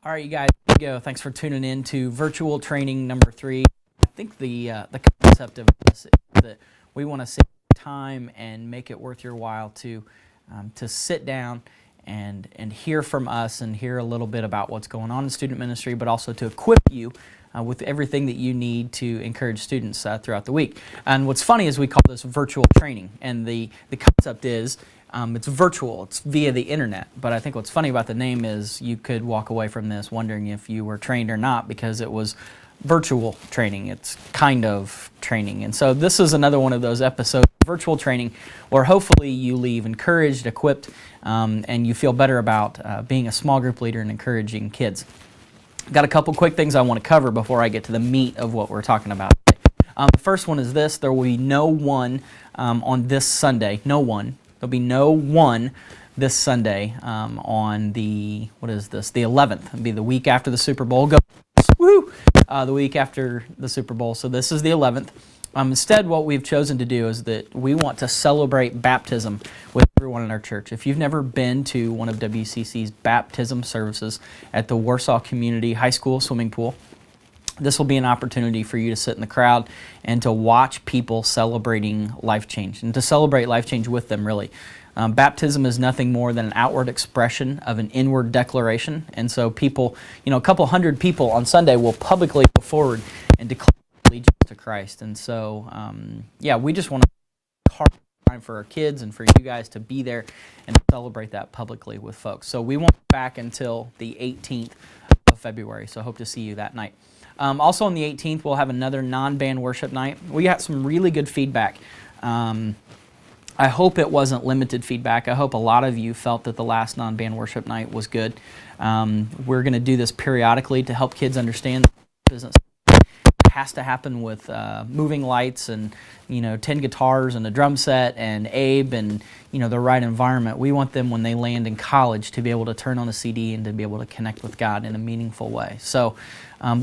All right, you guys, here we go. Thanks for tuning in to virtual training number 3. I think the concept of this is that we want to save time and make it worth your while to sit down and hear from us and hear a little bit about what's going on in student ministry, but also to equip you with everything that you need to encourage students throughout the week. And what's funny is we call this virtual training, and the concept is it's virtual, it's via the internet. But I think what's funny about the name is you could walk away from this wondering if you were trained or not, because it was virtual training. It's kind of training. And so this is another one of those episodes of virtual training where hopefully you leave encouraged, equipped, and you feel better about being a small group leader and encouraging kids. Got a couple quick things I want to cover before I get to the meat of what we're talking about today. The first one is this: there will be no one on this Sunday. No one. There'll be no one this Sunday on the, what is this, the 11th. It'll be the week after the Super Bowl. Go, woo! The week after the Super Bowl. So this is the 11th. Instead, what we've chosen to do is that we want to celebrate baptism with everyone in our church. If you've never been to one of WCC's baptism services at the Warsaw Community High School swimming pool, this will be an opportunity for you to sit in the crowd and to watch people celebrating life change and to celebrate life change with them, really. Baptism is nothing more than an outward expression of an inward declaration. And so people, a couple hundred people on Sunday will publicly go forward and declare allegiance to Christ. And so, we just want to carve time for our kids and for you guys to be there and celebrate that publicly with folks. So we won't be back until the 18th of February. So I hope to see you that night. Also on the 18th, we'll have another non-band worship night. We got some really good feedback. I hope it wasn't limited feedback. I hope a lot of you felt that the last non-band worship night was good. We're going to do this periodically to help kids understand that business has to happen with moving lights and 10 guitars and a drum set and Abe and the right environment. We want them, when they land in college, to be able to turn on a CD and to be able to connect with God in a meaningful way. So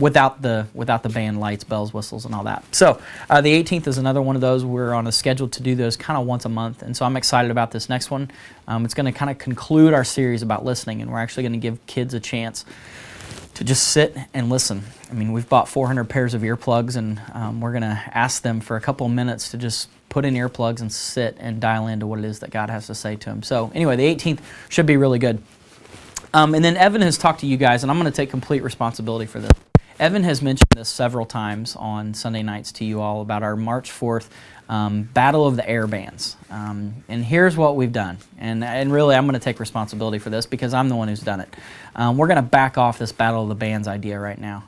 without the band, lights, bells, whistles, and all that. So the 18th is another one of those. We're on a schedule to do those kind of once a month, and so I'm excited about this next one. It's going to kind of conclude our series about listening, and we're actually going to give kids a chance to just sit and listen. I mean, we've bought 400 pairs of earplugs, and we're going to ask them for a couple of minutes to just put in earplugs and sit and dial into what it is that God has to say to them. So anyway, the 18th should be really good. And then Evan has talked to you guys, and I'm going to take complete responsibility for this. Evan has mentioned this several times on Sunday nights to you all about our March 4th Battle of the Air Bands. And here's what we've done. And really, I'm going to take responsibility for this because I'm the one who's done it. We're going to back off this Battle of the Bands idea right now.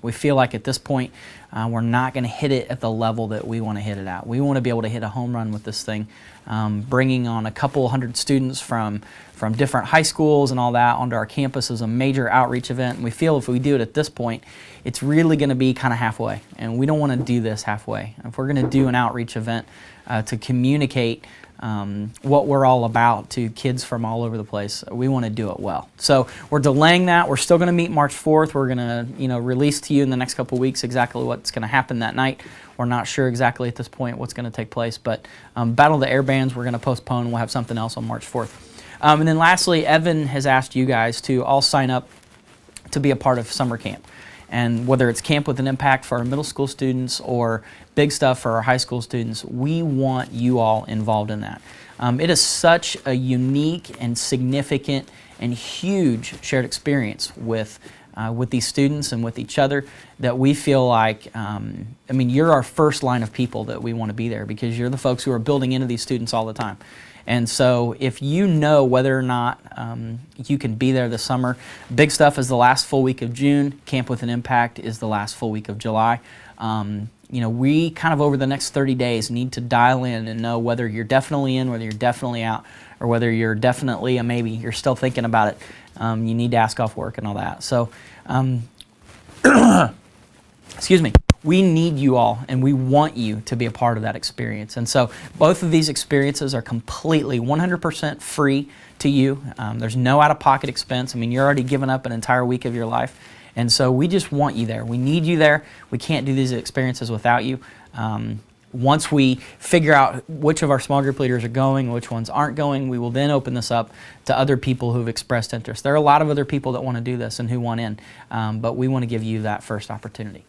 We feel like at this point, we're not going to hit it at the level that we want to hit it at. We want to be able to hit a home run with this thing, bringing on a couple hundred students from different high schools and all that onto our campus as a major outreach event. And we feel if we do it at this point, it's really going to be kind of halfway. And we don't want to do this halfway. If we're going to do an outreach event to communicate what we're all about to kids from all over the place, we want to do it well. So we're delaying that. We're still going to meet March 4th. We're going to release to you in the next couple of weeks exactly what's going to happen that night. We're not sure exactly at this point what's going to take place, but Battle of the Air Bands we're going to postpone. We'll have something else on March 4th. And then lastly, Evan has asked you guys to all sign up to be a part of summer camp. And whether it's Camp with an Impact for our middle school students or big stuff for our high school students, we want you all involved in that. It is such a unique and significant and huge shared experience with these students and with each other that we feel like, you're our first line of people that we want to be there because you're the folks who are building into these students all the time. And so if you know whether or not you can be there this summer, Big Stuff is the last full week of June. Camp with an Impact is the last full week of July. We kind of over the next 30 days need to dial in and know whether you're definitely in, whether you're definitely out, or whether you're definitely a maybe. You're still thinking about it. You need to ask off work and all that. So, excuse me. We need you all, and we want you to be a part of that experience. And so both of these experiences are completely 100% free to you. There's no out-of-pocket expense. You're already giving up an entire week of your life. And so we just want you there. We need you there. We can't do these experiences without you. once we figure out which of our small group leaders are going, which ones aren't going, we will then open this up to other people who've expressed interest. There are a lot of other people that want to do this and who want in, but we want to give you that first opportunity.